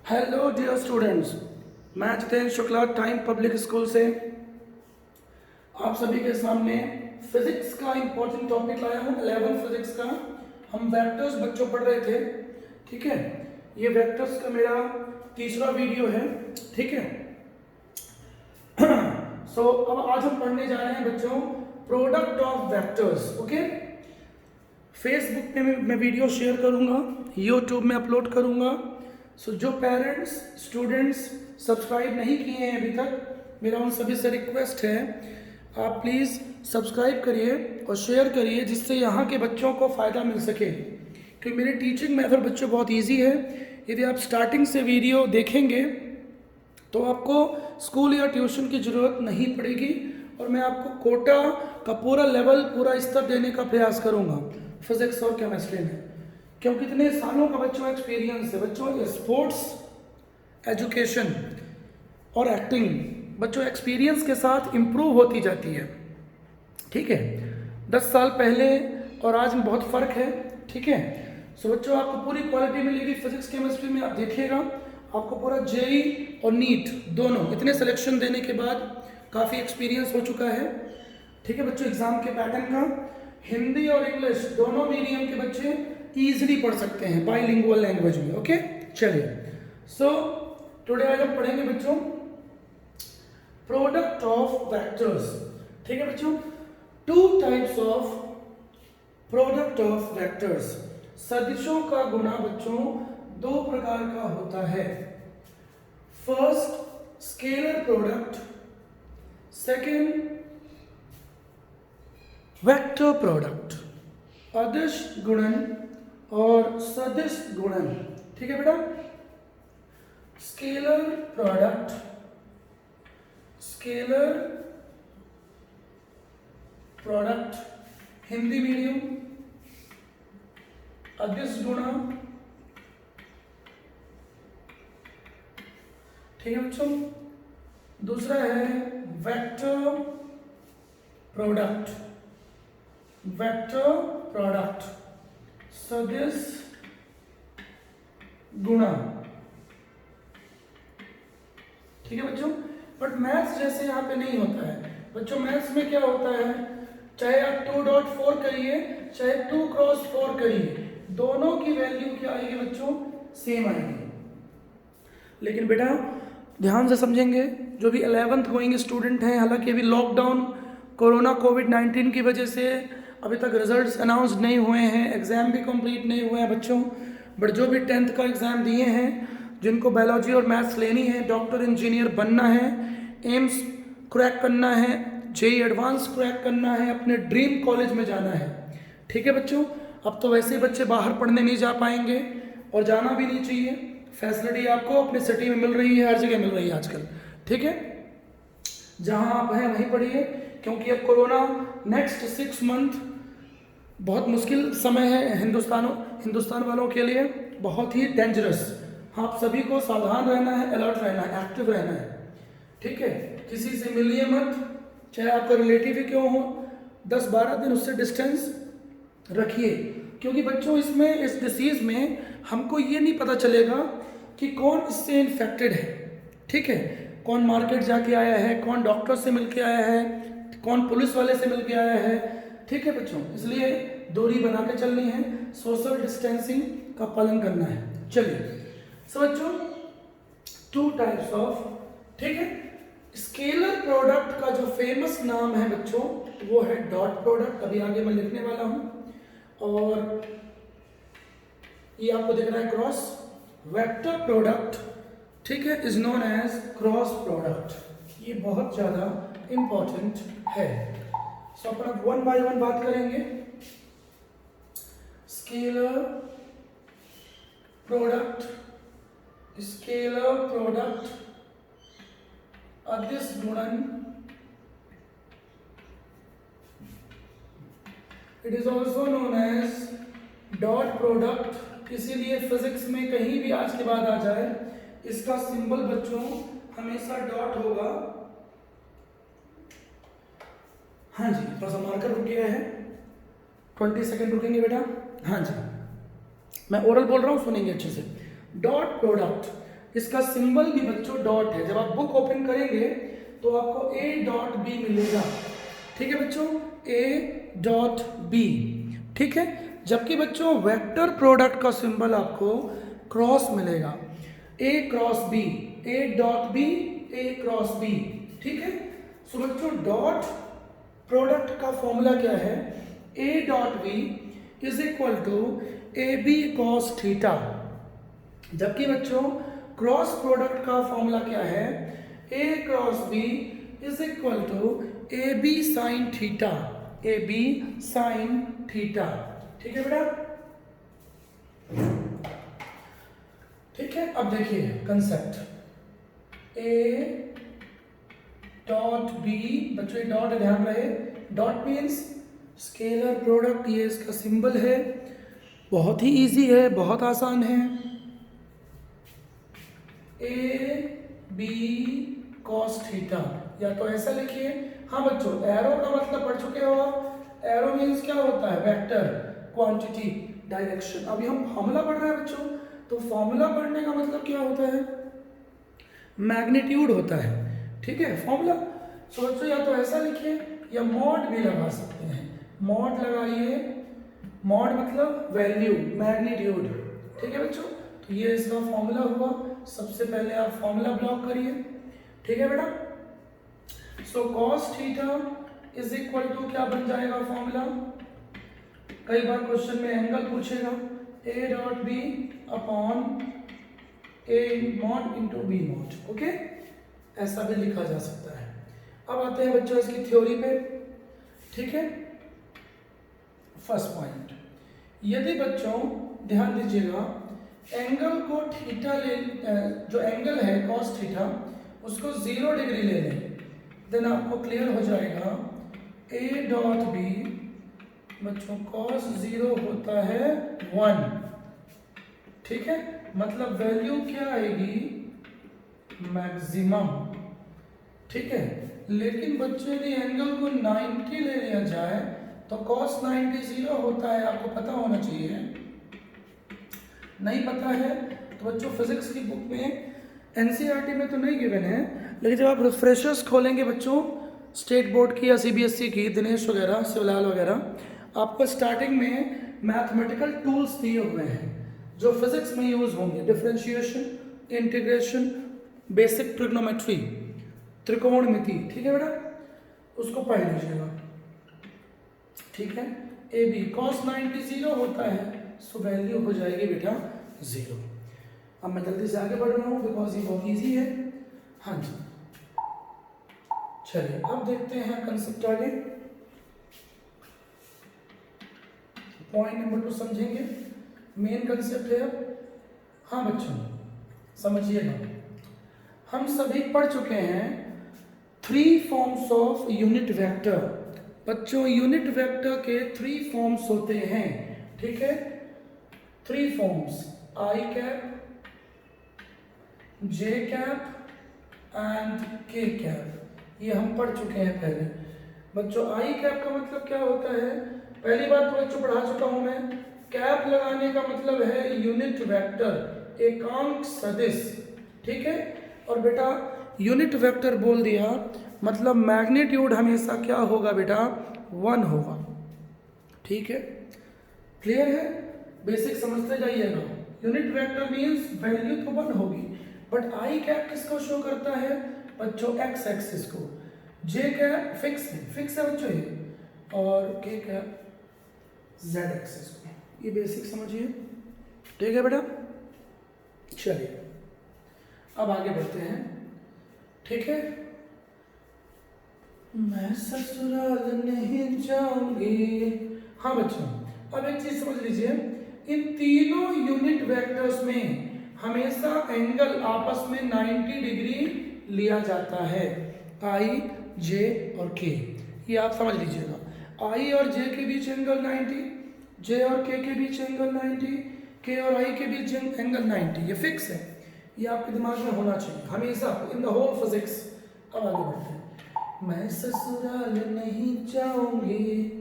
Hello dear students, मैं Jitendra Shukla time public school से आप सभी के सामने फिजिक्स का इंपॉर्टेंट टॉपिक लाया हूँ। 11 फिजिक्स का हम वेक्टर्स बच्चों पढ़ रहे थे। ठीक है, ये वेक्टर्स का मेरा तीसरा वीडियो है। ठीक है, अब आज हम पढ़ने जा रहे हैं बच्चों product of vectors. Okay, Facebook पे मैं वीडियो शेयर करूँगा, यूट्यूब में अपलोड करूँगा। जो पेरेंट्स स्टूडेंट्स सब्सक्राइब नहीं किए हैं अभी तक, मेरा उन सभी से रिक्वेस्ट है आप प्लीज़ सब्सक्राइब करिए और शेयर करिए, जिससे यहाँ के बच्चों को फ़ायदा मिल सके। क्योंकि मेरी टीचिंग मेथड बच्चों बहुत इजी है। यदि आप स्टार्टिंग से वीडियो देखेंगे तो आपको स्कूल या ट्यूशन की ज़रूरत नहीं पड़ेगी और मैं आपको कोटा का पूरा लेवल, पूरा स्तर देने का प्रयास करूँगा फिजिक्स और केमिस्ट्री में। क्योंकि इतने सालों का बच्चों एक्सपीरियंस है। बच्चों स्पोर्ट्स, एजुकेशन और एक्टिंग बच्चों एक्सपीरियंस के साथ इम्प्रूव होती जाती है। ठीक है, 10 साल पहले और आज में बहुत फ़र्क है। ठीक है, बच्चों आपको पूरी क्वालिटी मिलेगी फिजिक्स केमिस्ट्री में। आप देखिएगा आपको पूरा जेई और नीट दोनों इतने सिलेक्शन देने के बाद काफ़ी एक्सपीरियंस हो चुका है। ठीक है बच्चों, एग्ज़ाम के पैटर्न का हिंदी और इंग्लिश दोनों मीडियम के बच्चे ईजिली पढ़ सकते हैं बाइलिंगुअल लैंग्वेज में। ओके, चलिए टुडे आज हम पढ़ेंगे बच्चों प्रोडक्ट ऑफ वेक्टर्स। ठीक है बच्चों, 2 types of product of vectors. सदिशों का गुणा बच्चों 2 प्रकार का होता है। First scalar product, second vector product. अदिश गुणन और सदिश गुणन। ठीक है बेटा, scalar product, scalar product Hindi medium, अदिश गुणा। ठीक है बच्चों, दूसरा है वेक्टर प्रोडक्ट, वेक्टर प्रोडक्ट सदिश गुणा। ठीक है बच्चों, बट मैथ्स जैसे यहाँ पे नहीं होता है बच्चों। मैथ्स में क्या होता है, चाहे आप 2.4 करिए चाहे 2 क्रॉस 4 करिए, दोनों की वैल्यू क्या आएगी बच्चों, सेम आएगी। लेकिन बेटा ध्यान से समझेंगे, जो भी 11th गोइंग स्टूडेंट हैं, हालांकि अभी लॉकडाउन कोरोना कोविड-19 की वजह से अभी तक रिजल्ट्स अनाउंस नहीं हुए हैं, एग्ज़ाम भी कंप्लीट नहीं हुए हैं बच्चों। बट जो भी 10th का एग्ज़ाम दिए हैं, जिनको बायोलॉजी और मैथ्स लेनी है, डॉक्टर इंजीनियर बनना है, एम्स क्रैक करना है, जेई एडवांस क्रैक करना है, अपने ड्रीम कॉलेज में जाना है। ठीक है बच्चों, अब तो वैसे ही बच्चे बाहर पढ़ने नहीं जा पाएंगे और जाना भी नहीं चाहिए। फैसिलिटी आपको अपनी सिटी में मिल रही है, हर जगह मिल रही है आजकल। ठीक है, जहाँ आप हैं वहीं पढ़िए, क्योंकि अब कोरोना नेक्स्ट 6 मंथ बहुत मुश्किल समय है हिंदुस्तान वालों के लिए, बहुत ही डेंजरस। आप सभी को सावधान रहना है, अलर्ट रहना है, एक्टिव रहना है। ठीक है, किसी से मिलिए मत, चाहे आपका रिलेटिव ही क्यों हो, 10-12 दिन उससे डिस्टेंस रखिए। क्योंकि बच्चों इसमें, इस डिसीज़ में हमको ये नहीं पता चलेगा कि कौन इससे इन्फेक्टेड है। ठीक है, कौन मार्केट जाके आया है, कौन डॉक्टर से मिल के आया है, कौन पुलिस वाले से मिल के आया है। ठीक है बच्चों, इसलिए दूरी बना के चलनी है, सोशल डिस्टेंसिंग का पालन करना है। चलिए बच्चों 2 टाइप्स ऑफ, ठीक है, स्केलर प्रोडक्ट का जो फेमस नाम है बच्चों वो है डॉट प्रोडक्ट, अभी आगे मैं लिखने वाला हूं। और ये आपको दिख रहा है क्रॉस। वेक्टर प्रोडक्ट, ठीक है, is known as cross product. ये बहुत ज़्यादा इंपॉर्टेंट है। सो अपन अब 1 बाय 1 बात करेंगे। स्केलर प्रोडक्ट, स्केलर प्रोडक्ट, अदिश गुणन, it is also known as dot product. इसीलिए फिजिक्स में कहीं भी आज के बाद आ जाए, इसका सिंबल बच्चों हमेशा डॉट होगा। हाँ जी, थोड़ा सा मार्कर रुक गया है, 20 सेकेंड रुकेंगे बेटा। हाँ जी, मैं ओरल बोल रहा हूँ, सुनेंगे अच्छे से। डॉट प्रोडक्ट, इसका सिंबल भी बच्चों डॉट है। जब आप बुक ओपन करेंगे तो आपको ए डॉट बी मिलेगा, ठीक है बच्चों, ए डॉट बी, ठीक है। जबकि बच्चों वेक्टर प्रोडक्ट का सिंबल आपको क्रॉस मिलेगा, A cross B, A dot B, A cross B, ठीक है। सो बच्चों डॉट प्रोडक्ट का फॉर्मूला क्या है, A dot B is equal to A B cos theta. जबकि बच्चों क्रॉस प्रोडक्ट का फॉर्मूला क्या है, A cross B is equal to A B sine theta, A B sine theta, ठीक है बेटा। ठीक है, अब देखिए कंसेप्ट, ए डॉट बी, बच्चों डॉट ध्यान रहे, डॉट मीन्स स्केलर प्रोडक्ट, ये इसका सिंबल है, बहुत ही इजी है, बहुत आसान है। ए बी कॉस थीटा, या तो ऐसा लिखिए, हाँ बच्चों एरो का मतलब पढ़ चुके हो आप, एरो मीन्स क्या होता है, वेक्टर, क्वांटिटी, डायरेक्शन। अभी हम फॉर्मूला पढ़ रहे हैं बच्चों, तो फॉर्मूला पढ़ने का मतलब क्या होता है, मैग्नीट्यूड होता है, ठीक है फॉर्मूला। सो बच्चों या तो ऐसा लिखिए या मॉड भी लगा सकते हैं, मॉड लगाइए, मॉड मतलब वैल्यू, मैग्नीट्यूड, ठीक है बच्चों। तो ये इसका फॉर्मूला हुआ, सबसे पहले आप फॉर्मूला ब्लॉक करिए, ठीक है बेटा। So cos theta is equal to क्या बन जाएगा फॉर्मूला, कई बार क्वेश्चन में एंगल पूछेगा, a dot b upon a mod into b mod, okay, ऐसा भी लिखा जा सकता है। अब आते हैं बच्चों इसकी थ्योरी पे, ठीक है। फर्स्ट पॉइंट, यदि बच्चों ध्यान दीजिएगा, एंगल को थीटा ले, जो एंगल है कॉस थीटा उसको 0 डिग्री ले लें, देन आपको क्लियर हो जाएगा ए डॉट बी बच्चों कॉस 0 होता है 1, ठीक है। मतलब वैल्यू क्या आएगी, मैक्सिमम, ठीक है। लेकिन बच्चों यदि एंगल को 90 ले लिया जाए तो cos 90 0 होता है, आपको पता होना चाहिए। नहीं पता है तो बच्चों फिजिक्स की बुक में एनसीईआरटी में तो नहीं गिवन है, लेकिन जब आप रिफ्रेशर्स खोलेंगे बच्चों स्टेट बोर्ड की या सीबीएसई की, दिनेश वगैरह, शिवलाल वगैरह, आपको स्टार्टिंग में मैथमेटिकल टूल्स दिए हुए हैं जो फिजिक्स में यूज होंगे, डिफरेंशिएशन, इंटीग्रेशन, बेसिक ट्रिग्नोमेट्री, त्रिकोणमिति, ठीक है बेटा, उसको पढ़ लीजिएगा, ठीक है। ए बी कॉस 90 0 होता है, सो वैल्यू हो जाएगी बेटा 0। अब मैं जल्दी से आगे बढ़ रहा हूँ बिकॉज ये बहुत इजी है, हाँ जी। चलिए अब देखते हैं कंसेप्ट आगे, पॉइंट नंबर 2 समझेंगे, मेन कंसेप्ट है अब। हाँ बच्चों समझिएगा, हम सभी पढ़ चुके हैं 3 फॉर्म्स ऑफ यूनिट वेक्टर। बच्चों यूनिट वेक्टर के 3 फॉर्म्स होते हैं, ठीक है, 3 forms, I cap, J cap and के कैप, ये हम पढ़ चुके हैं पहले। बच्चों आई कैप का मतलब क्या होता है, पहली बात तो बच्चों पढ़ा चुका हूं मैं, कैप लगाने का मतलब है यूनिट वेक्टर, एकांक सदिश, ठीक है। और बेटा यूनिट वेक्टर बोल दिया मतलब मैग्नीट्यूड हमेशा क्या होगा बेटा, 1 होगा, ठीक है, क्लियर है, बेसिक समझते जाइएगा। यूनिट वेक्टर मींस वैल्यू तो 1 होगी, बट आई कैप किसको शो करता है बच्चों, एक्स एक्सिस को, जे कैप फिक्स है बच्चों ये, और के कैप जेड एक्सिस को, ये बेसिक समझिए, ठीक है बेटा। चलिए अब आगे बढ़ते हैं, ठीक है। मैं ससुराल नहीं जाऊंगी, हाँ बच्चों अब एक चीज समझ लीजिए, इन तीनों यूनिट वेक्टर्स में हमेशा एंगल आपस में 90 डिग्री लिया जाता है, आई जे और के, ये आप समझ लीजिएगा। आई और जे के बीच एंगल 90, जे और के बीच एंगल 90, के और आई के बीच एंगल 90, ये फिक्स है, ये आपके दिमाग में होना चाहिए हमेशा इन द होल फिजिक्स। अब आगे बढ़ते हैं, मैं ससुराल नहीं जाऊंगी,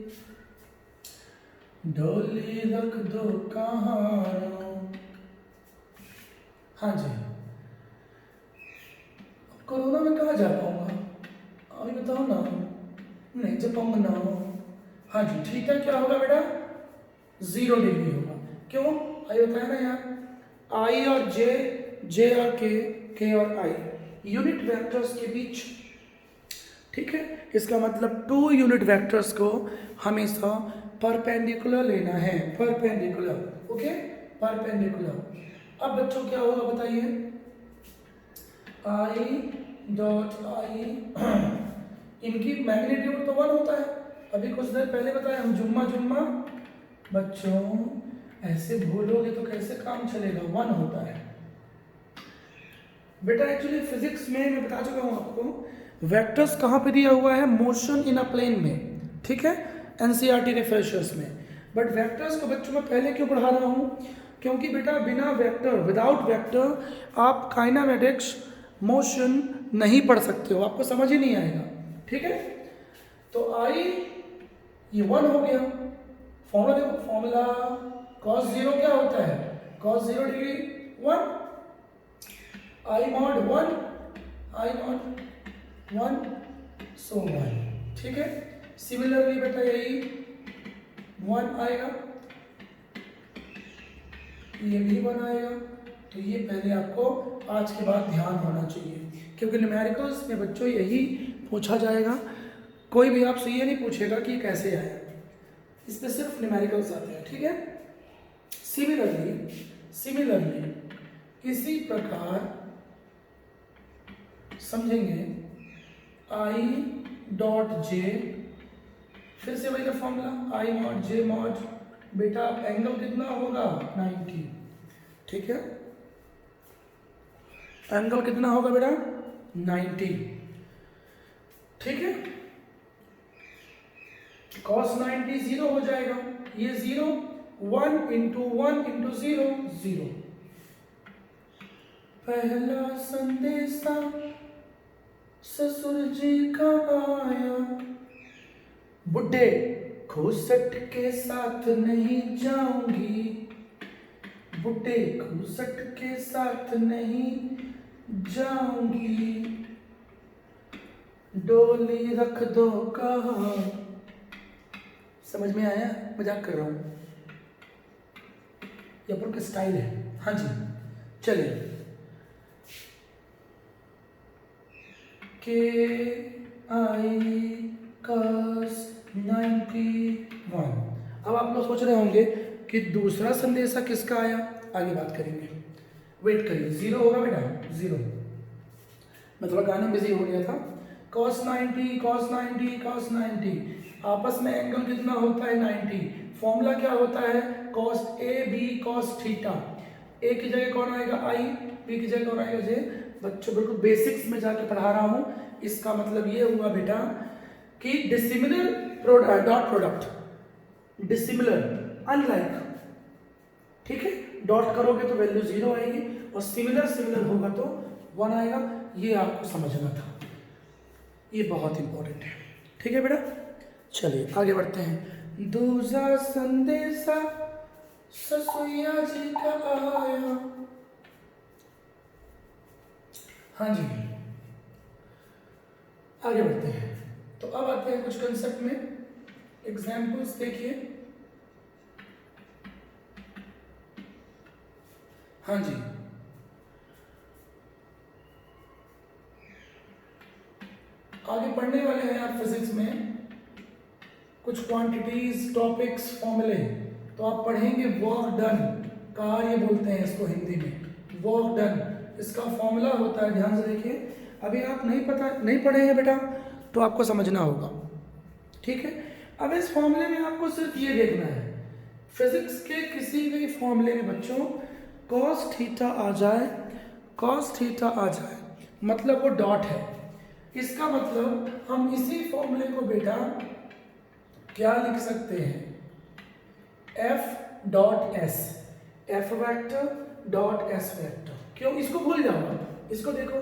डोली रख दो कहां, हाँ जी। कोरोना में कहाँ जा पाऊंगा, अभी बताओ ना, नहीं जा पाऊंगा ना। हाँ जी, थीटा क्या होगा बेटा, 0 डिग्री होगा। क्यों, आई बताया ना यार, आई और जे और के और आई यूनिट वेक्टर्स के बीच, ठीक है। इसका मतलब 2 यूनिट वेक्टर्स को हमेशा परपेंडिकुलर लेना है, परपेंडिकुलर, ओके, परपेंडिकुलर। अब बच्चों क्या होगा बताइए, आई डॉट आई इनकी मैग्नीट्यूड तो 1 होता है, अभी कुछ देर पहले बताया हम, जुम्मा जुम्मा। बच्चों ऐसे भूलोगे तो कैसे काम चलेगा, 1 होता है बेटा। एक्चुअली फिजिक्स में मैं बता चुका हूँ आपको, वेक्टर्स कहाँ पे दिया हुआ है, मोशन इन अ प्लेन में, ठीक है, एनसीईआरटी रिफ्रेशर्स में। बट वेक्टर्स को बच्चों में पहले क्यों पढ़ा रहा हूँ, क्योंकि बेटा बिना वेक्टर, विदाउट वेक्टर आप काइनेमेटिक्स मोशन नहीं पढ़ सकते हो, आपको समझ ही नहीं आएगा, ठीक है। तो आई ये 1 हो गया, फॉर्मूला देखो, फॉर्मूला cos 0 क्या होता है, cos 0 डिग्री 1, आई मॉड 1, आई मॉड 1 सो 1, ठीक है। सिमिलरली बेटा यही 1 आएगा, ये भी 1 आएगा। तो ये पहले आपको आज के बाद ध्यान होना चाहिए, क्योंकि न्यूमेरिकल्स में बच्चों यही पूछा जाएगा, कोई भी आपसे ये नहीं पूछेगा कि ये कैसे आया, इस पर सिर्फ न्यूमेरिकल्स आते हैं, ठीक है। सिमिलरली इसी प्रकार समझेंगे, आई डॉट जे, फिर से वही का फॉर्मूला, आई मॉड जे मॉड, बेटा एंगल कितना होगा 90, ठीक है, एंगल कितना होगा बेटा 90, ठीक है। cos 90 0 हो जाएगा, ये 0, 1 इंटू 0 0। पहला संदेशा ससुर जी का आया, बुढ़े खूसट के साथ नहीं जाऊंगी, बुढ़े खूसट के साथ नहीं जाऊंगी, डोली रख दो कहाँ। समझ में आया, मजाक कर रहा हूँ, ये अपन का स्टाइल है। हाँ जी, चलिए, के आई cos 91। अब आप लोग सोच रहे होंगे कि दूसरा संदेशा किसका आया, आगे बात करेंगे, वेट करिए। 0 होगा बेटा 0, मैं थोड़ा गाने में बिजी हो गया था। cos 90 आपस में एंगल कितना होता है 90, फॉर्मूला क्या होता है, cos A B cos theta, A की जगह कौन आएगा आई, बी की जगह कौन आएगा जे। बच्चों बिल्कुल बेसिक्स में जाके पढ़ा रहा हूँ, इसका मतलब ये हुआ बेटा कि dissimilar dot product, dissimilar unlike, ठीक है, डॉट करोगे तो वैल्यू 0 आएगी, और सिमिलर होगा तो 1 आएगा, ये आपको समझना था, ये बहुत इंपॉर्टेंट है, ठीक है बेटा। चलिए आगे बढ़ते हैं। दूसरा संदेशा ससुया जी का आया, हाँ जी, आगे बढ़ते हैं। तो अब आते हैं कुछ कंसेप्ट में, एग्जाम्पल्स देखिए। हाँ जी, आगे पढ़ने वाले हैं आप फिजिक्स में कुछ क्वांटिटीज, टॉपिक्स, फॉर्मूले। तो आप पढ़ेंगे वर्क डन, कार्य बोलते हैं इसको हिंदी में, वर्क डन, इसका फॉर्मूला होता है, ध्यान से देखिए। अभी आप नहीं पढ़े हैं बेटा, तो आपको समझना होगा, ठीक है। अब इस फॉर्मूले में आपको सिर्फ ये देखना है, फिजिक्स के किसी भी फॉर्मूले में बच्चों cos थीटा आ जाए, मतलब वो डॉट है, इसका मतलब हम इसी फॉर्मूले को बेटा क्या लिख सकते हैं, f dot S, F vector dot S vector. क्यों, इसको भूल जाओ, इसको देखो,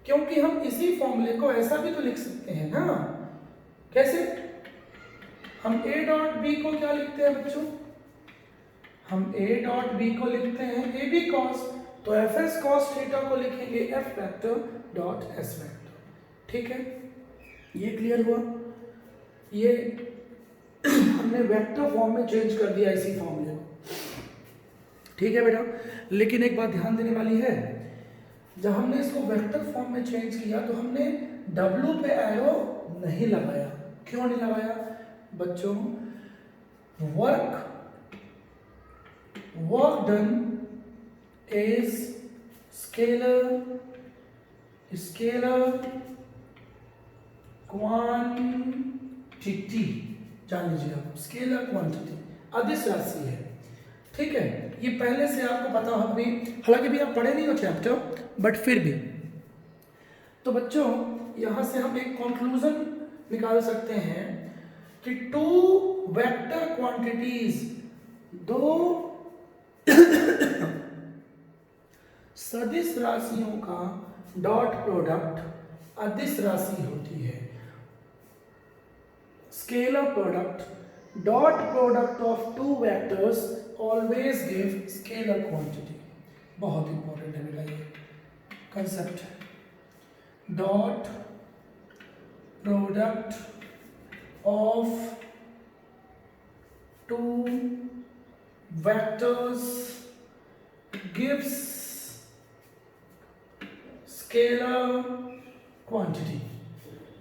क्योंकि हम इसी फॉर्मूले को ऐसा भी तो लिख सकते हैं ना, कैसे, हम a डॉट बी को क्या लिखते हैं बच्चों, हम a डॉट बी को लिखते हैं ए बी कॉस तो एफ एस कॉस थीटा को लिखेंगे F vector dot S vector. ठीक है, ये क्लियर हुआ। ये हमने वेक्टर फॉर्म में चेंज कर दिया इसी फॉर्मूले को। ठीक है बेटा, लेकिन एक बात ध्यान देने वाली है, जब हमने इसको वेक्टर फॉर्म में चेंज किया तो हमने W पे एरो नहीं लगाया। क्यों नहीं लगाया बच्चों? Work done is scalar quantity, जान लीजिए आप, स्केलर क्वांटिटी अदिश राशि है। ठीक है, ये पहले से आपको पता हो भी, हालांकि भी आप पढ़े नहीं हो चैप्टर, बट फिर भी। तो बच्चों यहां से हम एक कंक्लूजन निकाल सकते हैं कि टू वेक्टर क्वांटिटीज, दो सदिश राशियों का डॉट प्रोडक्ट अदिश राशि होती है। Scalar product, dot product of two vectors always give scalar quantity. बहुत इंपॉर्टेंट है बेटा ये concept. Dot product of two vectors gives scalar quantity.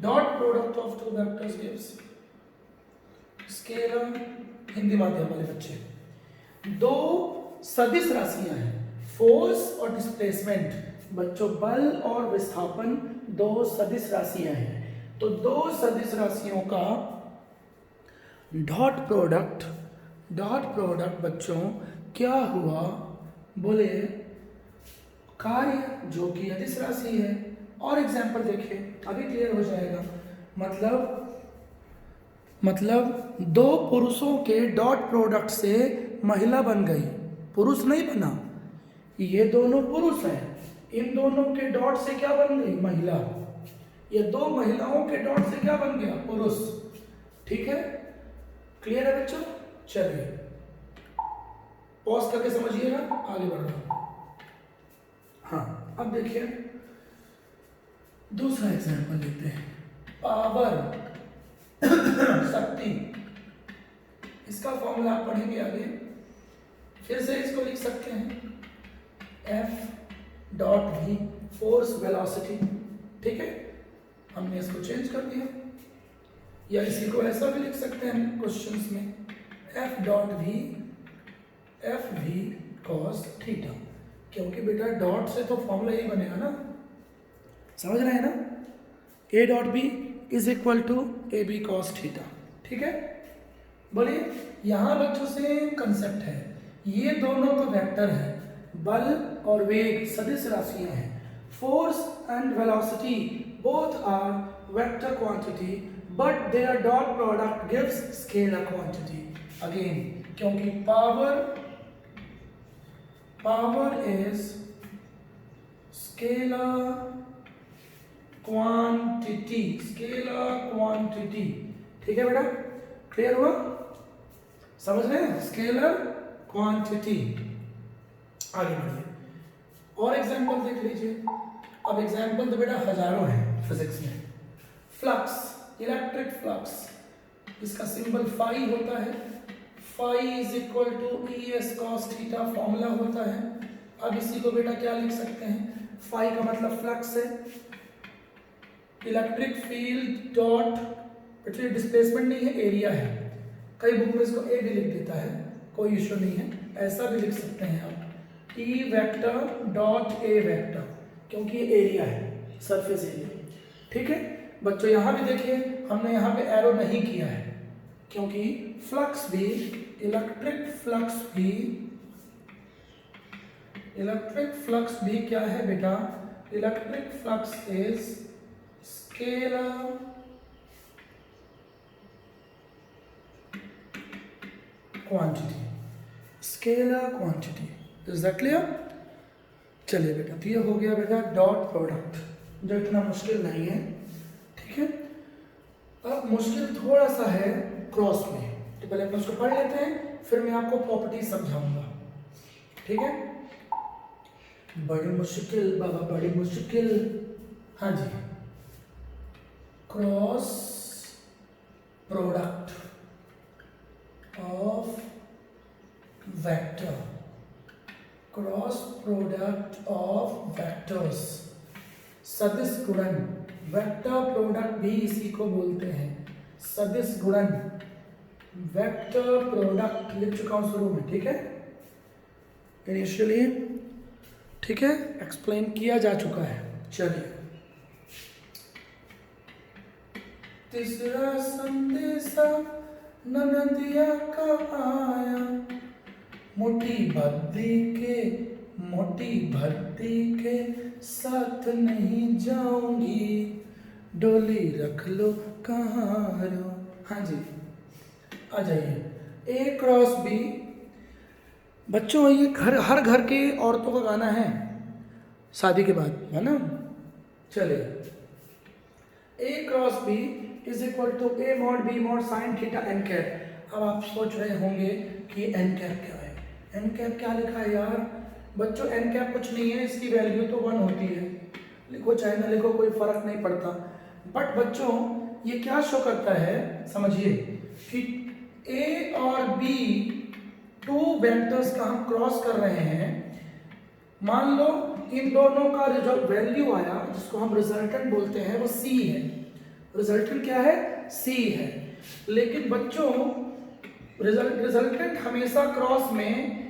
Dot product of two vectors gives scalar. Hindi माध्यम वाले बच्चे, दो सदिश राशियां हैं, फोर्स और डिस्प्लेसमेंट। बच्चों बल और विस्थापन दो सदिश राशियां हैं। तो दो सदिश राशियों का डॉट प्रोडक्ट बच्चों क्या हुआ? बोले कार्य जो कि अदिश राशि है। और एग्जाम्पल देखिए, अभी क्लियर हो जाएगा। मतलब दो पुरुषों के डॉट प्रोडक्ट से महिला बन गई, पुरुष नहीं बना। ये दोनों पुरुष हैं, इन दोनों के डॉट से क्या बन गई? महिला। ये दो महिलाओं के डॉट से क्या बन गया? पुरुष। ठीक है, क्लियर है बच्चों? चलिए पॉज करके समझिएगा, आगे बढ़ रहा हूं। हाँ, अब देखिए दूसरा एग्जाम्पल लेते हैं। पावर शक्ति, इसका फॉर्मूला आप पढ़ेंगे आगे। फिर से इसको लिख सकते हैं F dot V, force velocity. ठीक है, हमने इसको चेंज कर दिया, या इसी को ऐसा भी लिख सकते हैं क्वेश्चंस में, F dot V F V cos theta. क्योंकि बेटा डॉट से तो फॉर्मूला यही बनेगा ना, समझ रहे हैं ना? A dot B is equal to AB cos theta. ठीक है, बोलिए यहां बच्चों से कंसेप्ट है, ये दोनों तो वेक्टर है, बल और वेग सदिश राशियां हैं। Force and velocity both are vector quantity, but their dot product gives scalar quantity. Again, क्योंकि पावर इज स्केलर क्वांटिटी, ठीक है बेटा, क्लियर हुआ? समझ रहे हैं? Scalar quantity. आगे बढ़िए, और एग्जांपल देख लीजिए। अब एग्जांपल तो बेटा हजारों हैं फिजिक्स में। फ्लक्स, इलेक्ट्रिक फ्लक्स, इसका सिंबल फाई होता है। Phi is equal to ES cos theta formula होता है। अब इसी को बेटा क्या लिख सकते हैं? फाई का मतलब फ्लक्स है। Electric field dot, actually displacement नहीं है, एरिया है। कई बुक में इसको ए भी लिख देता है, कोई इश्यू नहीं है, ऐसा भी लिख सकते हैं आप, E vector dot A vector, क्योंकि ये एरिया है, सरफेस एरिया। ठीक है बच्चों, यहाँ भी देखिए हमने यहाँ पे एरो नहीं किया है, क्योंकि फ्लक्स भी, इलेक्ट्रिक फ्लक्स भी क्या है बेटा? Electric flux is scalar quantity, is that clear? चलिए बेटा, तो ये हो गया बेटा डॉट प्रोडक्ट, जो इतना मुश्किल नहीं है। ठीक है, अब मुश्किल थोड़ा सा है क्रॉस में, तो पहले अपन उसको पढ़ लेते हैं, फिर मैं आपको प्रॉपर्टी समझाऊंगा। ठीक है, बड़ी मुश्किल बाबा, बड़ी मुश्किल। हाँ जी, cross product of vector, cross product of vectors, सदिश गुणन। वेक्टर प्रोडक्ट भी इसी को बोलते हैं, सदिश गुणन। वेक्टर प्रोडक्ट लिख चुका हूं शुरू में, ठीक है, इनिशियली, ठीक है, एक्सप्लेन किया जा चुका है। चलिए, तीसरा संदेशा ननदिया का आया, मोटी भर्ती के साथ नहीं जाऊंगी, डोली रख लो कहाँ रो। हाँ जी, आ जाइए। ए क्रॉस बी, बच्चों ये हर घर के औरतों का गाना है शादी के बाद, है ना। चलिए, A cross B is equal to A mod B mod sine theta N cap. अब आप सोच रहे होंगे कि एन कैप क्या है, एन कैप क्या लिखा है यार। बच्चों एन कैप कुछ नहीं है, इसकी वैल्यू तो 1 होती है, लिखो चाहे ना लिखो कोई फर्क नहीं पड़ता। बट बच्चों ये क्या शो करता है, समझिए कि ए और बी टू वेक्टर्स का हम क्रॉस कर रहे हैं। मान लो इन दोनों का जो वैल्यू आया, जिसको हम रिजल्टेंट बोलते हैं, वो सी है। रिजल्टेंट क्या है, सी है। लेकिन बच्चों रिजल्टेंट हमेशा क्रॉस में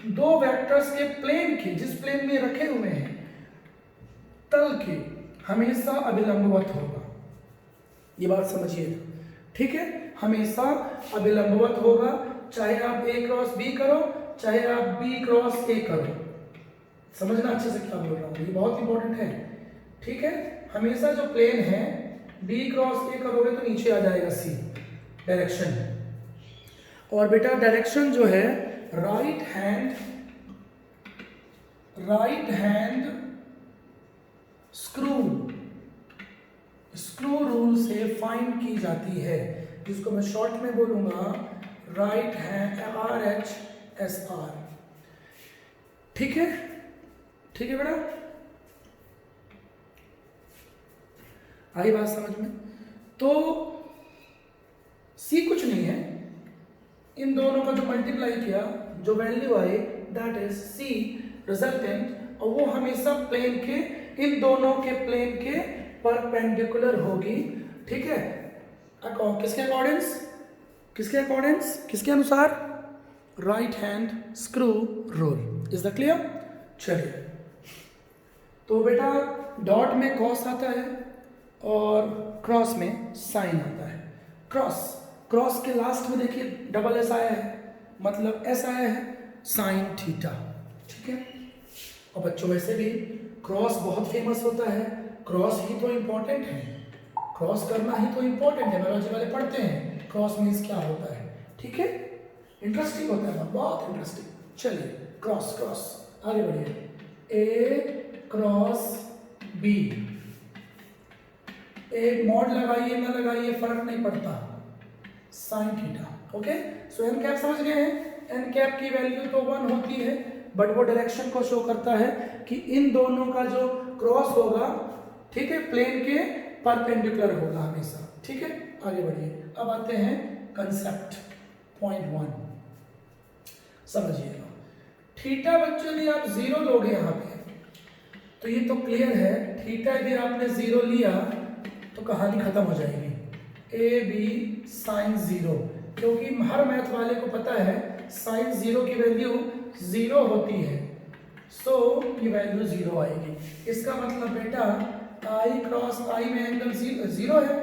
दो वेक्टर्स के प्लेन के, जिस प्लेन में रखे हुए हैं तल के, हमेशा अभिलंबवत होगा। ये बात समझिए, ठीक है, हमेशा अभिलंबवत होगा, चाहे आप ए क्रॉस बी करो, चाहे आप बी क्रॉस ए करो। समझना अच्छे से क्या बोल रहा हूँ, ये बहुत इंपॉर्टेंट है, ठीक है। हमेशा जो प्लेन है बी क्रॉस ए करोगे तो नीचे आ जाएगा सी, डायरेक्शन। और बेटा डायरेक्शन जो है राइट हैंड स्क्रू रूल से फाइंड की जाती है, जिसको मैं शॉर्ट में बोलूंगा राइट हैंड RHSR। ठीक है, ठीक है बेटा, आई बात समझ में। तो सी कुछ नहीं है, इन दोनों का जो मल्टीप्लाई किया, जो वैल्यू आई, दैट इज सी रिजल्टेंट, और वो हमेशा प्लेन के, इन दोनों के प्लेन के परपेंडिकुलर होगी, ठीक है। किसके अकॉर्डिंग्स, किसके अकॉर्डिंग्स, किसके अनुसार, right hand screw rule. Is the clear. चलिए, तो बेटा डॉट में कॉस आता है और क्रॉस में साइन आता है। क्रॉस के लास्ट में देखिए डबल एस आया है, मतलब एस आया है, साइन थीटा, ठीक है। और बच्चों वैसे भी क्रॉस बहुत फेमस होता है, क्रॉस ही तो इम्पोर्टेंट है, क्रॉस करना ही तो इम्पोर्टेंट है, बायोलॉजी वाले पढ़ते हैं क्रॉस मीन्स क्या होता है, ठीक है। इंटरेस्टिंग होता है, बहुत इंटरेस्टिंग। चलिए, क्रॉस आगे बढ़िए। ए क्रॉस बी, एक मॉड लगाइए ना लगाइए फर्क नहीं पड़ता, साइन थीटा, ओके। सो एन कैप समझ गए हैं, एन कैप की वैल्यू तो 1 होती है, बट वो डायरेक्शन को शो करता है कि इन दोनों का जो क्रॉस होगा, ठीक है, प्लेन के परपेंडिकुलर होगा हमेशा, ठीक है। आगे बढ़िए, अब आते हैं कंसेप्ट पॉइंट 1, समझिएगा। थीटा बच्चों यदि आप 0 लोगे यहाँ पे तो ये तो क्लियर है, थीटा यदि आपने 0 लिया तो कहानी खत्म हो जाएगी। ए बी साइन 0, क्योंकि हर मैथ वाले को पता है साइन 0 की वैल्यू 0 होती है, सो ये वैल्यू 0 आएगी। इसका मतलब बेटा आई क्रॉस आई में एंगल 0 है,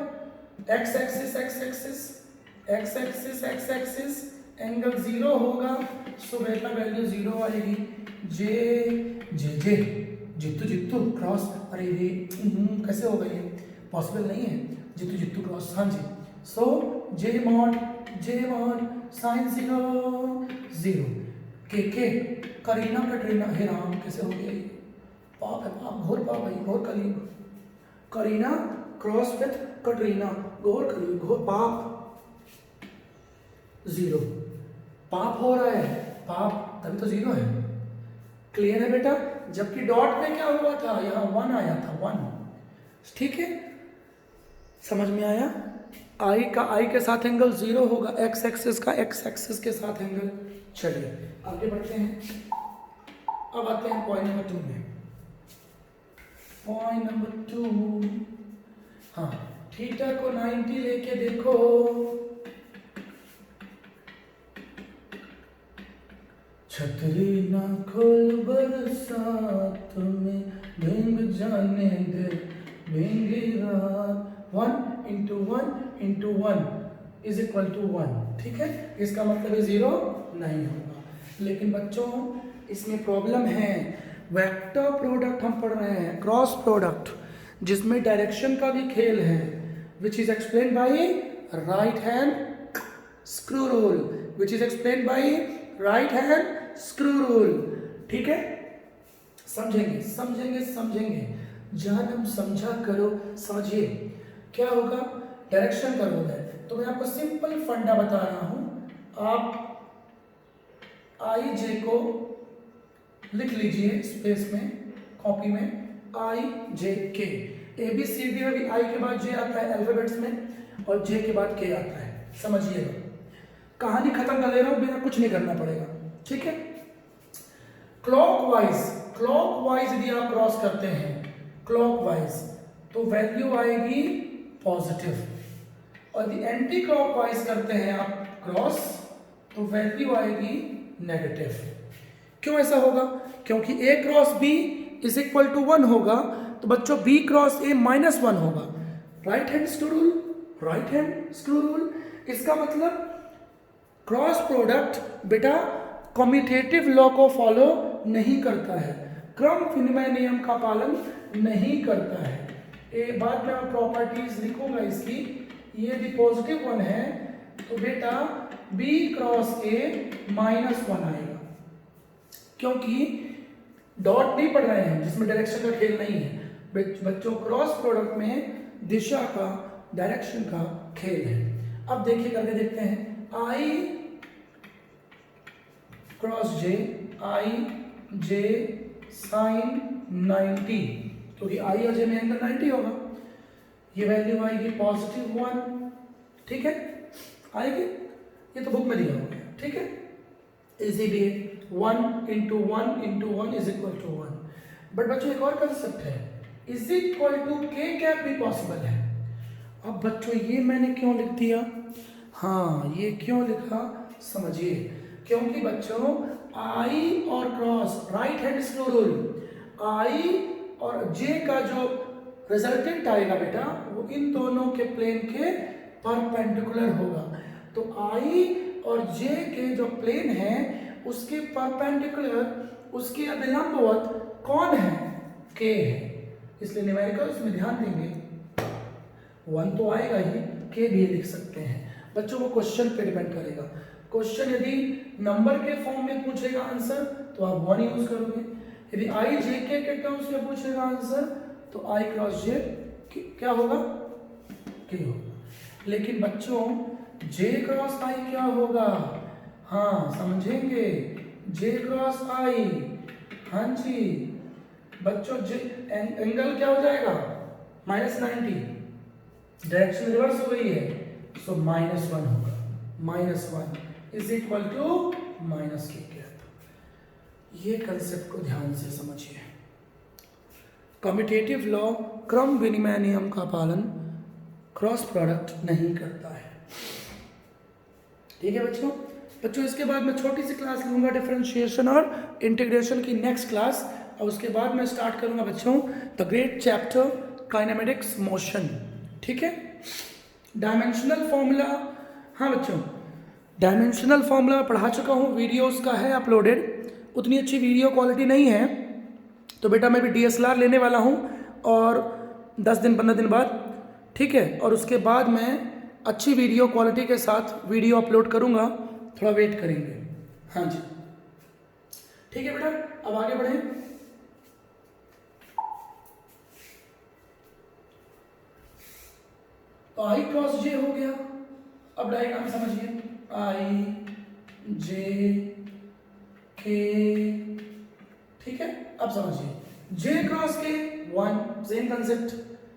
एक्स एक्सिस एंगल 0 होगा, सो बेटा वैल्यू 0 आएगी। जे जित्तू क्रॉस, अरे ये कैसे होगा, ये पॉसिबल नहीं है, जित्तू क्रॉस, हाँ जी। सो जे मॉड साइन 0 के करीना कटरीना, हे राम कैसे हो गया, पाप है पाप, घोर पाप भाई, घोर कलयुग। करीना क्रॉस विथ कटरीना, घोर कलयुग, घोर पाप। 0 पाप हो रहा है, पाप तभी तो 0 है, क्लियर है बेटा। जबकि डॉट पे क्या हुआ था, यहाँ 1 आया था, 1। ठीक है, समझ में आया। आई के साथ एंगल 0 होगा, एक्स एक्सिस का एक्स एक्सिस के साथ एंगल। चलिए आगे बढ़ते हैं। अब आते हैं पॉइंट नंबर 2 में। पॉइंट नंबर 2, हाँ, थीटा को 90 लेके देखो। छतरी ना खोल बरसात में, भींग जाने दे भींगी रात। 1 into 1 into 1 is equal to 1। ठीक है, इसका मतलब 0 नहीं होगा। लेकिन बच्चों इसमें प्रॉब्लम है, वेक्टर प्रोडक्ट हम पढ़ रहे हैं, क्रॉस प्रोडक्ट, जिसमें डायरेक्शन का भी खेल है, which is explain by right hand screw rule, which is explain by right hand screw rule. ठीक है, समझेंगे समझेंगे समझेंगे, जानम समझा करो, समझिए क्या होगा। डायरेक्शन का रूल है, तो मैं आपको सिंपल फंडा बता रहा हूं। आप आई जे को लिख लीजिए स्पेस में, कॉपी में, आई जे के। ए बी सी डी में भी आई के बाद जे आता है अल्फाबेट्स में, और जे के बाद के आता है। समझिएगा, कहानी खत्म कर दे रहा हूं, बिना कुछ नहीं करना पड़ेगा। ठीक है, क्लॉकवाइज यदि आप क्रॉस करते हैं, क्लॉकवाइज, तो वैल्यू आएगी पॉजिटिव, और यदि एंटी क्लॉकवाइज करते हैं आप क्रॉस, तो वैल्यू आएगी नेगेटिव। क्यों ऐसा होगा? क्योंकि a cross b is equal to 1 होगा, तो बच्चों b क्रॉस a माइनस 1 होगा। Right hand screw rule, right hand screw rule. इसका मतलब क्रॉस प्रोडक्ट बेटा कम्यूटेटिव लॉ को फॉलो नहीं करता है, क्रम विनिमय नियम का पालन नहीं करता है। एक बाद में प्रॉपर्टीज लिखूंगा इसकी। ये यदि पॉजिटिव 1 है तो बेटा b क्रॉस a माइनस 1 आएगा, क्योंकि डॉट नहीं पढ़ रहे हैं जिसमें डायरेक्शन का खेल नहीं है। बच्चों क्रॉस प्रोडक्ट में दिशा का, डायरेक्शन का खेल है। अब देखिए करके देखते हैं, i cross j, i j sine 90, क्योंकि i और j में एंगल 90 होगा। ये वैल्यू आएगी पॉजिटिव 1। ठीक है, आएगी, ये तो बुक में दिया होगा। ठीक है, easily 1 into 1 into 1 is equal to 1। But बच्चों एक और कंसेप्ट है, is equal to k cap भी पॉसिबल है। अब बच्चों ये मैंने क्यों लिख दिया, हाँ ये क्यों लिखा समझिए, क्योंकि बच्चों आई और cross, right hand screw rule, I और जे का जो रिजल्टेंट आएगा बेटा, वो इन दोनों के प्लेन के परपेंडिकुलर होगा। तो आई और जे के जो प्लेन है उसके परपेंडिकुलर, उसके अभिलंबवत कौन है, के है। इसलिए न्यूमेरिकल्स में ध्यान देंगे, 1 तो आएगा ही, के भी लिख सकते हैं। बच्चों को क्वेश्चन पे डिपेंड करेगा। क्वेश्चन यदि नंबर के फॉर्म में पूछेगा आंसर तो आप 1 यूज करोगे, यदि आई जे के टर्म्स में पूछेगा आंसर तो आई क्रॉस जे क्या होगा, के होगा। लेकिन बच्चों जे क्रॉस आई क्या होगा, हाँ समझेंगे, जे क्रॉस आई, हाँ जी बच्चों, जे एंगल क्या हो जाएगा माइनस 90, डायरेक्शन रिवर्स हो गई है, सो माइनस 1 होगा। Minus 1 is equal to minus k cap. ये कंसेप्ट को ध्यान से समझिए। कम्यूटेटिव लॉ, क्रम विनिमय नियम का पालन क्रॉस प्रोडक्ट नहीं करता है। ठीक है बच्चों, इसके बाद मैं छोटी सी क्लास लूंगा डिफरेंशिएशन और इंटीग्रेशन की, नेक्स्ट क्लास, और उसके बाद मैं स्टार्ट करूंगा बच्चों the great chapter kinematics motion. ठीक है, डायमेंशनल फॉर्मूला, हाँ बच्चों डायमेंशनल फॉर्मूला पढ़ा चुका हूँ, वीडियोस का है अपलोडेड, उतनी अच्छी वीडियो क्वालिटी नहीं है, तो बेटा मैं भी DSLR लेने वाला हूँ और 10 दिन 15 दिन बाद। ठीक है, और उसके बाद मैं अच्छी वीडियो क्वालिटी के साथ वीडियो अपलोड करूँगा, थोड़ा वेट करेंगे। हाँ जी ठीक है बेटा, अब आगे बढ़ें। तो आई क्रॉस जे हो गया, अब डायग्राम समझिए, आई जे के। ठीक है, अब समझिए, J cross K 1, same concept,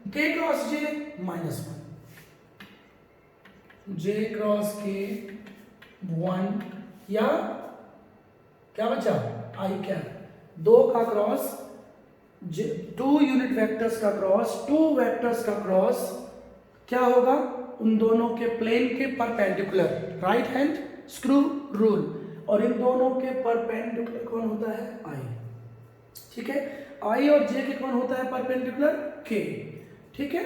K cross J -1, J cross K 1 या क्या बचा I क्या, दो का क्रॉस, 2 यूनिट वेक्टर्स का क्रॉस, 2 वेक्टर्स का क्रॉस क्या होगा, उन दोनों के प्लेन के perpendicular, right hand screw rule, और इन दोनों के परपेंडिकुलर कौन होता है I, ठीक है, I और J के कौन होता है परपेंडिकुलर K, ठीक है।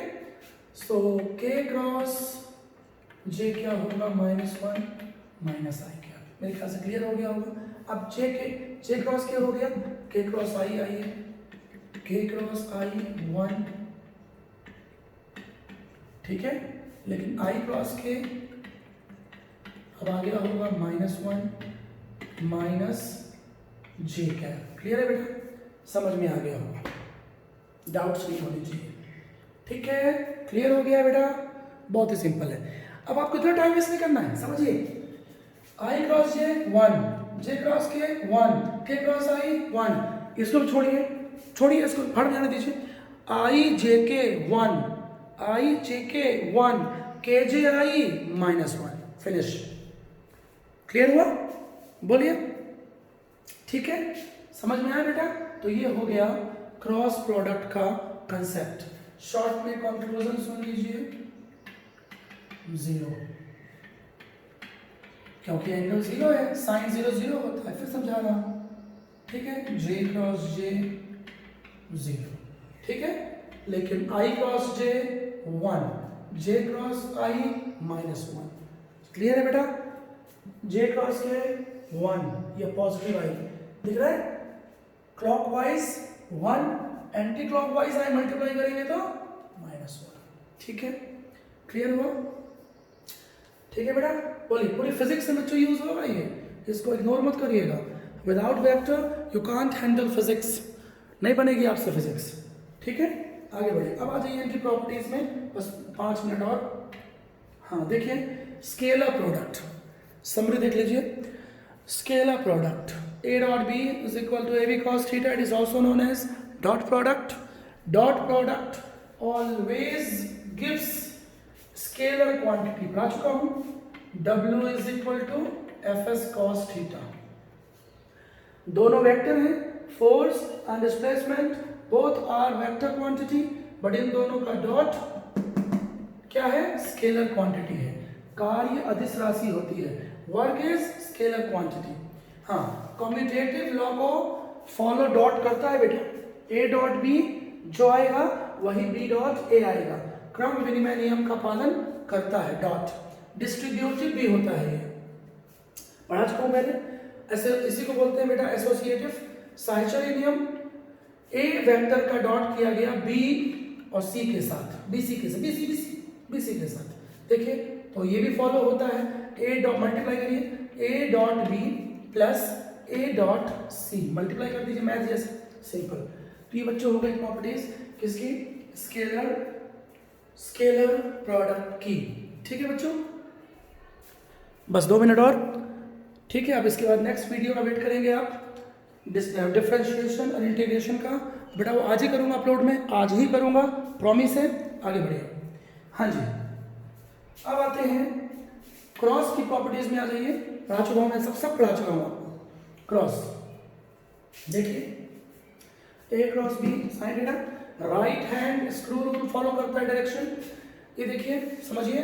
सो K क्रॉस J क्या होगा -1 -I क्या, मेरे ख्याल से क्लियर हो गया होगा। अब J क्रॉस क्या हो गया, K क्रॉस I आइए, K क्रॉस I 1, ठीक है, लेकिन I क्रॉस K अब आ गया होगा -1 -J क्या, क्लियर है बेटा, समझ में आ गया होगा, डाउट्स नहीं होने चाहिए, ठीक है, क्लियर हो गया बेटा, बहुत ही सिंपल है। अब आपको इतना टाइम वेस्ट नहीं करना है, समझिए, I cross J 1, J cross K 1, K cross I 1, इसको छोड़िए, इसको फट जाने दीजिए, I J K 1, I J K 1, K J I -1, finish, clear हुआ, बोलिए, ठीक है, समझ में आया बेटा। तो ये हो गया क्रॉस प्रोडक्ट का कंसेप्ट। शॉर्ट में कंक्लूजन सुन लीजिए, 0, क्योंकि एंगल 0 है, साइन 0 0 होता है, फिर समझा रहा हूं, ठीक है, J क्रॉस J 0, ठीक है, लेकिन I cross J 1, J cross I -1, clear है बेटा, J क्रॉस K 1, ये पॉजिटिव I दिख रहा है, clockwise 1, anti clockwise I multiply करेंगे तो -1, ठीक है, क्लियर हुआ, ठीक है बेटा, बोलिए, पूरी फिजिक्स में बच्चों यूज होगा ये, इसको इग्नोर मत करिएगा, without vector you can't handle physics, नहीं बनेगी आपसे फिजिक्स, ठीक है, आगे बढ़िए। अब आ जाइए इनकी प्रॉपर्टीज में, बस 5 मिनट और। हाँ देखिए, स्केलर प्रोडक्ट समरी देख लीजिए, scalar product A dot B is equal to AB cos theta, it is also known as dot product. Dot product always gives scalar quantity, पढ़ा चुका हूँ, W is equal to Fs cos theta, दोनों vector हैं, force and displacement both are vector quantity, but इन दोनों का dot क्या है, स्केलर क्वांटिटी है, कार्य अदिश राशि होती है, वर्क इज स्केलर क्वांटिटी। हाँ, कम्यूटेटिव लॉ को फॉलो डॉट करता है बेटा, A डॉट B जो आएगा वही B डॉट A आएगा, क्रम विनिमय नियम का पालन करता है डॉट, डिस्ट्रीब्यूटिव भी होता है, ये पढ़ा चुका हूं मैंने, ऐसे इसी को बोलते हैं बेटा एसोसिएटिव। साइचरी नियम, A वेक्टर का डॉट किया गया B और C के साथ, BC के साथ, BC के साथ, देखिए तो ये भी फॉलो होता है, A डॉट मल्टीप्लाई करिए, A dot B plus A dot C multiply कर दीजिए, मैथ जैसे सिंपल। तो ये बच्चों हो गई प्रॉपर्टीज किसकी, स्केलर प्रोडक्ट की, ठीक है बच्चों, बस 2 मिनट और, ठीक है। अब इसके बाद नेक्स्ट वीडियो का वेट करेंगे आप, डिफरेंशिएशन और इंटीग्रेशन का, बेटा वो आज ही करूंगा अपलोड में, आज ही करूंगा, प्रॉमिस है, आगे बढ़िए। हाँ जी, अब आते हैं क्रॉस की प्रॉपर्टीज में, आ जाइए, पढ़ा चुका हूं मैं, सब पढ़ा चुका हूं आपको। क्रॉस देखिए, A cross B sine theta, right hand screw rule follow करता है डायरेक्शन, ये देखिए समझिए,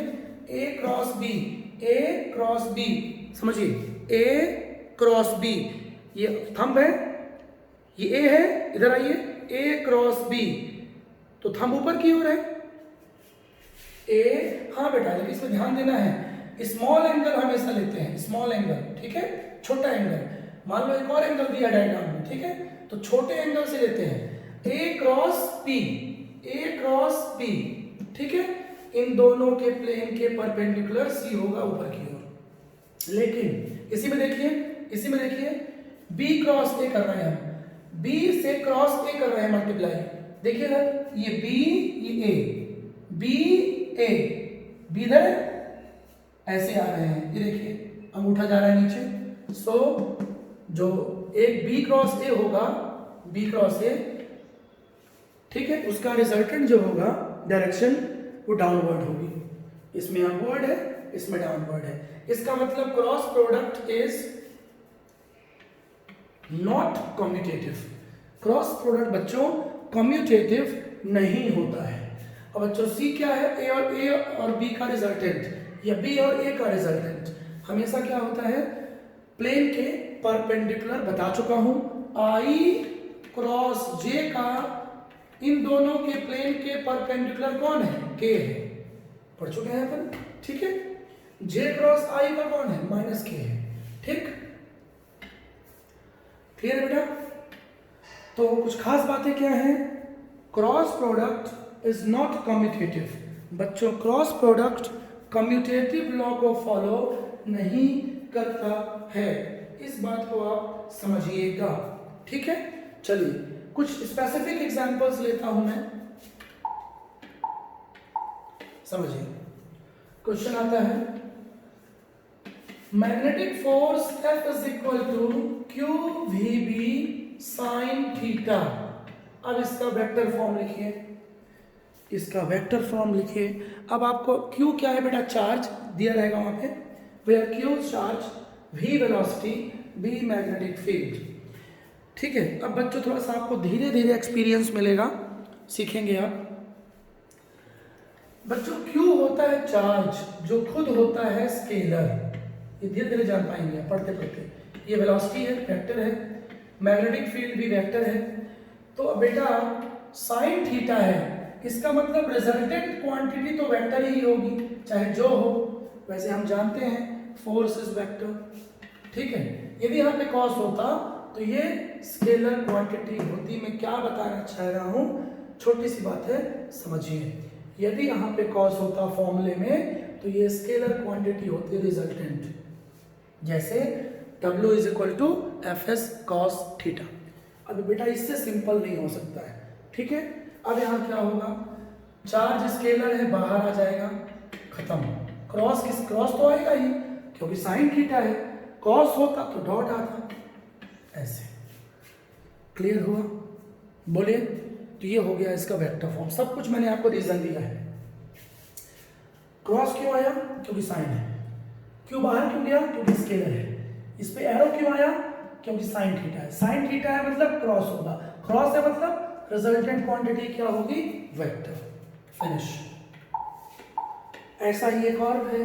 A क्रॉस B समझिए, A क्रॉस B, ये थंब है, ये A है, इधर आइए, A क्रॉस B, तो थंब ऊपर की ओर है, A, हाँ बेटा लेकिन इसमें ध्यान देना है, स्मॉल एंगल हमेशा लेते हैं, स्मॉल एंगल, ठीक है, छोटा एंगल, मान लो एक और एंगल दिया डायग्राम में, ठीक है, तो छोटे एंगल से लेते हैं, A क्रॉस P, ठीक है, इन दोनों के प्लेन के परपेंडिकुलर C होगा ऊपर की ओर। लेकिन इसी में देखिए B क्रॉस A कर रहे हैं हम, B से क्रॉस A कर रहे हैं मल्टीप्लाई, देखिए सर ये B ये A, B A, B इधर ऐसे आ रहे हैं, ये देखिए अंगूठा जा रहा है नीचे, सो जो एक B क्रॉस A होगा बी क्रॉस ए, ठीक है, उसका रिजल्टेंट जो होगा डायरेक्शन वो डाउनवर्ड होगी, इसमें अपवर्ड है, इसमें डाउनवर्ड है। इसका मतलब cross product is not commutative. Cross product बच्चों कम्यूटेटिव नहीं होता है। अब बच्चों सी क्या है, ए और बी का रिजल्टेंट या बी और ए का रिजल्टेंट हमेशा क्या होता है, प्लेन के परपेंडिकुलर। बता चुका हूं आई क्रॉस जे का इन दोनों के प्लेन के परपेंडिकुलर कौन है, के है, पढ़ चुके हैं अपन, ठीक है। जे क्रॉस आई का कौन है, माइनस के है, ठीक, क्लियर है बेटा। तो कुछ खास बातें क्या है, cross product is not commutative. बच्चों क्रॉस प्रोडक्ट कम्यूटेटिव लॉ को फॉलो नहीं करता है, इस बात को आप समझिएगा, ठीक है। चलिए कुछ स्पेसिफिक एग्जांपल्स लेता हूं मैं, समझिए। क्वेश्चन आता है magnetic force F is equal to q v b sine theta. अब इसका वेक्टर फॉर्म लिखिए, इसका वेक्टर फॉर्म लिखिए। अब आपको Q क्या है बेटा, चार्ज दिया रहेगा वहां पे, where Q charge, V velocity, B magnetic field, ठीक है। अब बच्चों थोड़ा सा आपको धीरे धीरे एक्सपीरियंस मिलेगा, सीखेंगे आप। बच्चों Q होता है चार्ज जो खुद होता है स्केलर, ये धीरे धीरे जान पाएंगे पढ़ते पढ़ते। ये वेलोसिटी है, वेक्टर है, मैग्नेटिक फील्ड भी वेक्टर है। तो अब बेटा साइन थीटा है, इसका मतलब रिजल्टेंट क्वांटिटी तो वेक्टर ही होगी, चाहे जो हो। वैसे हम जानते हैं फोर्स इज वेक्टर, ठीक है। यदि यहाँ पे कॉस होता तो ये स्केलर क्वांटिटी होती। मैं क्या बताना चाह रहा हूँ, छोटी सी बात है, समझिए। यदि यहाँ पे कॉस होता फॉर्मूले में तो ये स्केलर क्वांटिटी होती रिजल्टेंट, जैसे W is equal to f s cos theta. अब बेटा इससे सिंपल नहीं हो सकता है, ठीक है। अब यहाँ क्या होगा, चार्ज स्केलर है, बाहर आ जाएगा, खत्म। क्रॉस तो आएगा ही क्योंकि साइन थीटा है, कॉस होता तो डॉट आता, ऐसे। क्लियर हुआ, बोलिए। तो ये हो गया इसका वेक्टर फॉर्म, सब कुछ मैंने आपको रीजन दिया है। क्रॉस क्यों आया, क्योंकि साइन है। क्यों बाहर क्यों गया, क्योंकि स्केलर है। इस पे एरो क्यों आया, क्योंकि साइन थीटा है। साइन थीटा है मतलब क्रॉस होगा, क्रॉस है मतलब रिजल्टेंट क्वांटिटी क्या होगी, वेक्टर। फिनिश। ऐसा ही एक और है,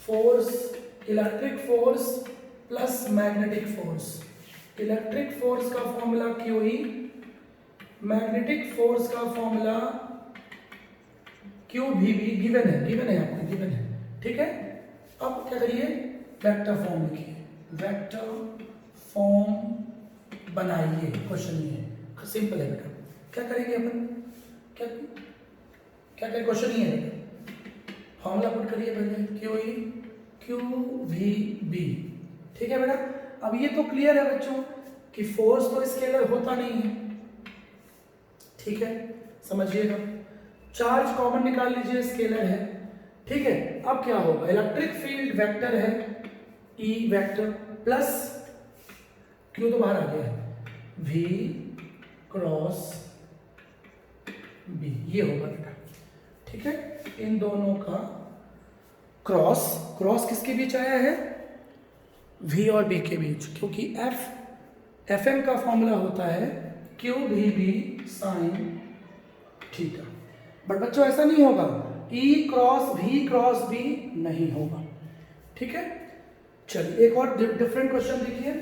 force, electric force plus magnetic force. Electric force का फॉर्मूला QE, मैग्नेटिक फोर्स का फॉर्मूला QVB। गिवन है आपको, गिवन है, ठीक है। अब क्या करिए, वेक्टर फॉर्म लिखिए, वेक्टर फॉर्म बनाइए। क्वेश्चन ये है, सिंपल है बेटा। क्या करेंगे अपन, क्या करें, क्वेश्चन ही है बेटा। फॉर्मूला पुट करिए पहले, QE QVB, ठीक है बेटा। अब ये तो क्लियर है बच्चों कि फोर्स तो स्केलर होता नहीं है, ठीक है, समझिएगा। चार्ज कॉमन निकाल लीजिए, स्केलर है, ठीक है। अब क्या होगा, इलेक्ट्रिक फील्ड वेक्टर है, E वेक्टर प्लस Q तो बाहर आ गया है, V क्रॉस B, ये होगा बेटा, ठीक है। इन दोनों का क्रॉस किसके बीच आया है, V और B के बीच, क्योंकि FM का फॉर्मूला होता है QVB साइन थीटा। बट बच्चों ऐसा नहीं होगा, E cross V cross B नहीं होगा, ठीक है। चलिए एक और डिफरेंट क्वेश्चन देखिए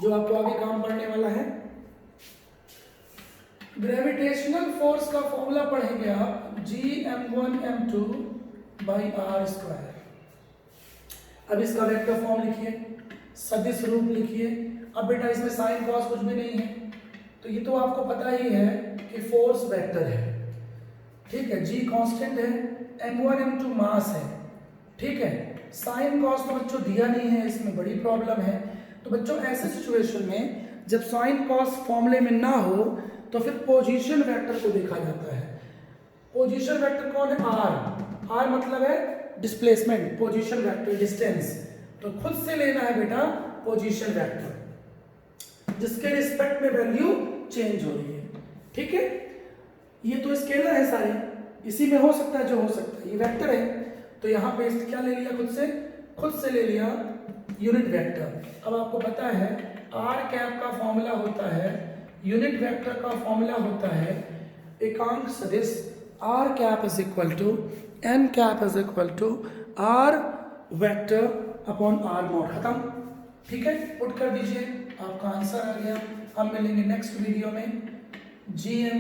जो आपको आगे काम पड़ने वाला है। ग्रेविटेशनल फोर्स का फॉर्मूला पढ़ेंगे आप, Gm1m2 बाई r स्क्वायर। अब इसका वेक्टर फॉर्म लिखिए, सदिश रूप लिखिए। अब बेटा इसमें साइन कॉस कुछ भी नहीं है, तो ये तो आपको पता ही है कि फोर्स वेक्टर है, ठीक है। G कांस्टेंट है, m1 m2 मास है, ठीक है। साइन कॉस तो बच्चों दिया नहीं है, इसमें बड़ी प्रॉब्लम है। तो बच्चों ऐसे सिचुएशन में जब साइन कॉस फॉर्मूले में ना हो तो फिर पोजीशन वेक्टर को देखा जाता है। पोजीशन वेक्टर कौन है, r मतलब है डिस्प्लेसमेंट, पोजीशन वेक्टर डिस्टेंस। तो खुद से लेना है बेटा पोजीशन वेक्टर जिसके रिस्पेक्ट में वैल्यू चेंज हो रही है। ठीक है, ये तो स्केलर है सारे, इसी में हो सकता है जो हो सकता है, ये वेक्टर है तो यहाँ पे क्या ले लिया, खुद से ले लिया यूनिट वेक्टर। अब आपको पता है आर कैप का फॉर्मूला होता है, यूनिट वेक्टर का फॉर्मूला होता है एकांक सदिश r cap is equal to n cap is equal to r vector upon r mod. खत्म। ठीक है, पुट कर दीजिए, आपका आंसर आ गया। हम मिलेंगे नेक्स्ट वीडियो में। GM